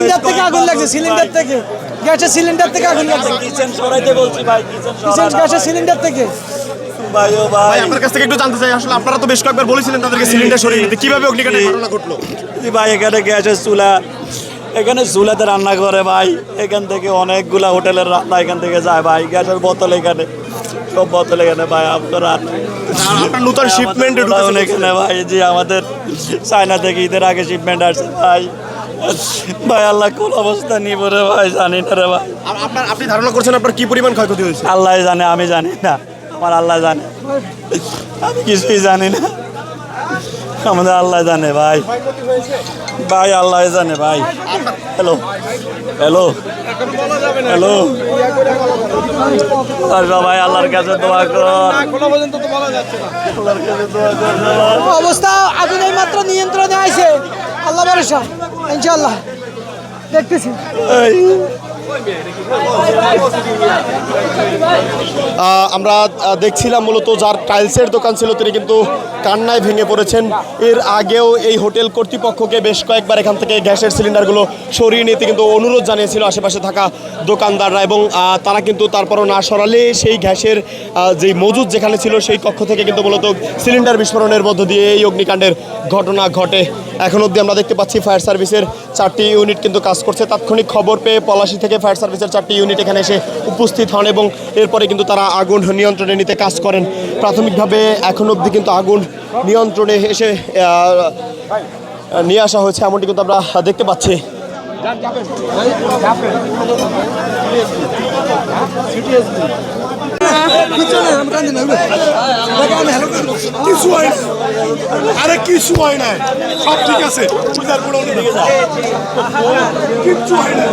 Cylinder থেকে আগুন লাগছে, সিলিন্ডার থেকে, গ্যাসের সিলিন্ডার থেকে আগুন লাগছে। কিচেন সরাইতে বলছি ভাই, কিচেন গ্যাসের সিলিন্ডার থেকে। ভাই ও ভাই, আপনার কাছ থেকে একটু জানতে চাই, আসলে আপনারা তো বেশ কয়েকবার বলেছিলেন তাদেরকে সিলিন্ডার সরিয়ে নিতে, কিভাবে অগ্নিকাণ্ডের ঘটনা ঘটলো? ভাই এখানে গ্যাসের চুলা, এখানে চুলাতে রান্না করে ভাই। এখান থেকে অনেকগুলা হোটেলের রান্না এখান থেকে যায় ভাই। গ্যাসের বোতল এখানে, সব বোতল এখানে ভাই। আপনার নতুন শিপমেন্ট এখানে ভাই, জি আমাদের চায়না থেকে ঈদের আগে শিপমেন্ট আসছে ভাই। ভাই আল্লাহ কোন অবস্থা নিব রে ভাই, জানি না রে ভাই। আপনি ধারণা করছেন আপনার কি পরিমাণ ক্ষয়ক্ষতি হয়েছে? আল্লাহ জানে, আমি জানি না, আমার আল্লাহ জানে, আমি কিছুই জানি না, আমাদের আল্লাহ জানে ভাই। ভাই আল্লাহ জানে ভাই। হ্যালো হ্যালো হ্যালো, সবাই আল্লাহর কাছে দোয়া কর। আল্লাহর কাছে দোয়া কর। অবস্থা আগুন এই মাত্র নিয়ন্ত্রণে আইছে, আল্লাহ ভরসা, ইনশাআল্লাহ দেখতেছি। আমরা দেখছিলাম মূলত যার টাইলসের দোকান ছিল তিনি কিন্তু কান্নায় ভেঙে পড়েছেন। এর আগেও এই হোটেল কর্তৃপক্ষকে বেশ কয়েকবার এখান থেকে গ্যাসের সিলিন্ডারগুলো সরিয়ে নিতে কিন্তু অনুরোধ জানিয়েছিল আশেপাশে থাকা দোকানদাররা, এবং তারা কিন্তু তারপরও না সরালে সেই গ্যাসের যেই মজুদ যেখানে ছিল সেই কক্ষ থেকে কিন্তু মূলত সিলিন্ডার বিস্ফোরণের মধ্য দিয়ে এই অগ্নিকাণ্ডের ঘটনা ঘটে। এখন অবধি আমরা দেখতে পাচ্ছি ফায়ার সার্ভিসের 4টি ইউনিট কিন্তু কাজ করছে। তাৎক্ষণিক খবর পেয়ে পলাশী থেকে ফায়ার সার্ভিসের 4টি ইউনিট এখানে এসে উপস্থিত হন এবং এরপরে কিন্তু তারা আগুন নিয়ন্ত্রণে নিতে কাজ করেন। প্রাথমিকভাবে এখন অবধি কিন্তু আগুন নিয়ন্ত্রণে এসে নিয়ে আসা হয়েছে, এমনটি কিন্তু আমরা দেখতে পাচ্ছি। কিছু হয় না, আরে কিছু হয় না, সব ঠিক আছে, কিচ্ছু হয় না।